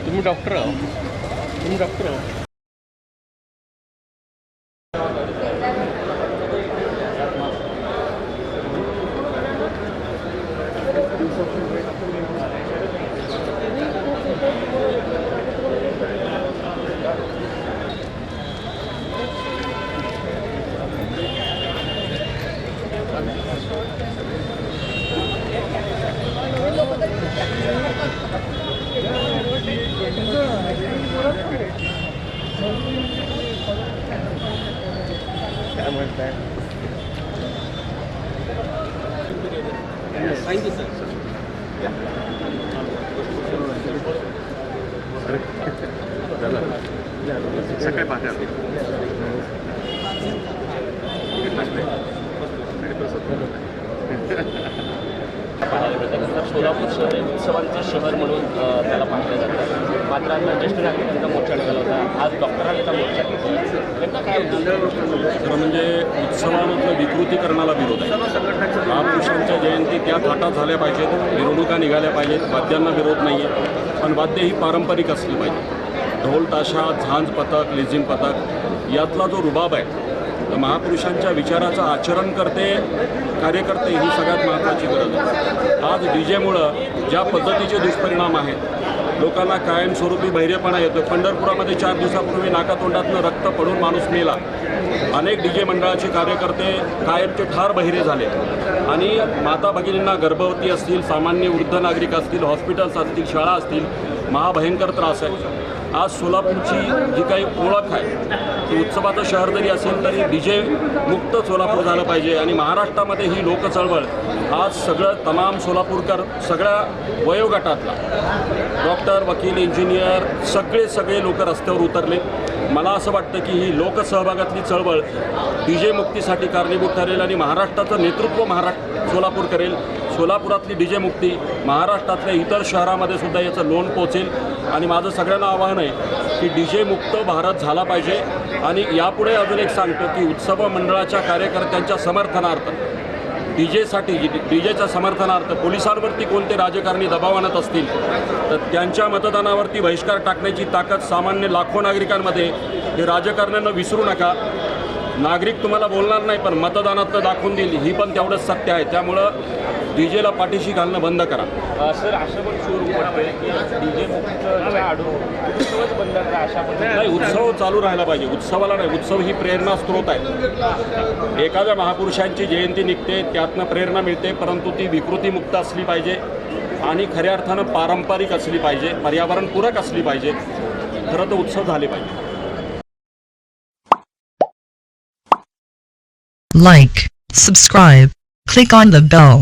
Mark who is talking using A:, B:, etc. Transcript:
A: तुम्ही डॉक्टर आहो, तुम्ही डॉक्टर आहो. काय म्हणताय? Thank you sir. सकाळी पाठवा. सोलापूर शहर हे उत्सवांचं शहर म्हणून त्याला पाहिलं जातं. मात्र आता ज्येष्ठ नागरिकांचा मोर्चा निघाला होता, आज डॉक्टरांचा मोर्चा नेमका काय
B: खरं म्हणजे उत्सवामधलं विकृतीकरणाला विरोध आहे. महापुरुषांच्या जयंती त्या थाटात झाल्या पाहिजेत, मिरवणुका निघाल्या पाहिजेत, वाद्यांना विरोध नाही आहे, पण वाद्य ही पारंपरिक असली पाहिजे. ढोल ताशा, झांज पथक, लेझिम पथक यातला जो रुबाब आहे, तर महापुरुषांच्या विचाराचं आचरण करते कार्यकर्ते ही सगळ्यात महत्त्वाची गरज आहे. आज डी जेमुळं ज्या पद्धतीचे दुष्परिणाम आहेत, लोकांना कायमस्वरूपी बहिरेपणा येतो. पंढरपुरामध्ये 4 दिवसापूर्वी नाकातोंडातनं रक्त पडून माणूस मेला. अनेक डी जे मंडळाचे कार्यकर्ते कायमचे ठार बहिरे झाले आणि माता भगिनींना गर्भवती असतील, सामान्य वृद्ध नागरिक असतील, हॉस्पिटल्स असतील, शाळा असतील, महाभयंकर त्रास आहे. आज सोलापूरची जी काही ओळख आहे ती उत्सवाचं शहर जरी असेल तरी डी जे मुक्त सोलापूर झालं पाहिजे. आणि महाराष्ट्रामध्ये ही लोक चळवळ आज सगळं तमाम सोलापूरकर सगळ्या वयोगटातला डॉक्टर, वकील, इंजिनियर सगळे लोक रस्त्यावर उतरले. मला असं वाटतं की ही लोकसहभागातली चळवळ डी जे मुक्तीसाठी कारणीभूत ठरेल आणि महाराष्ट्राचं नेतृत्व सोलापूर करेल. सोलापुरातली डी जे मुक्ती महाराष्ट्रातल्या इतर शहरामध्ये सुद्धा याचं लोण पोचेल. आणि माझं सगळ्यांना आवाहन आहे की डी जे मुक्त भारत झाला पाहिजे. आणि यापुढे अजून एक सांगतो की उत्सव मंडळाच्या कार्यकर्त्यांच्या समर्थनार्थ डी जेच्या समर्थनार्थ पोलिसांवरती कोणते राजकारणी दबाव आणत असतील तर त्यांच्या मतदानावरती बहिष्कार टाकण्याची ताकद सामान्य लाखो नागरिकांमध्ये हे राजकारण्यांना विसरू नका. नागरिक तुम्हाला बोलणार नाही पण मतदानात दाखवून देईल ही पण तेवढंच सत्य आहे. त्यामुळं डी जेला पाठीशी घालणं बंद करा.
A: सर असं पण शोर पडतोय की डी जे मुक्तच्या आडून उत्सवच बंद करा अशा पद्धतीने.
B: नाही, उत्सव चालू राहायला पाहिजे. उत्सवाला नाही, उत्सव ही प्रेरणा स्रोत आहे. एखाद्या महापुरुषांची जयंती निघते त्यातनं प्रेरणा मिळते, परंतु ती विकृतीमुक्त असली पाहिजे आणि खऱ्या अर्थानं पारंपरिक असली पाहिजे, पर्यावरणपूरक असली पाहिजे. खरं तर उत्सव झाले पाहिजे.
C: Like, subscribe, click on the bell.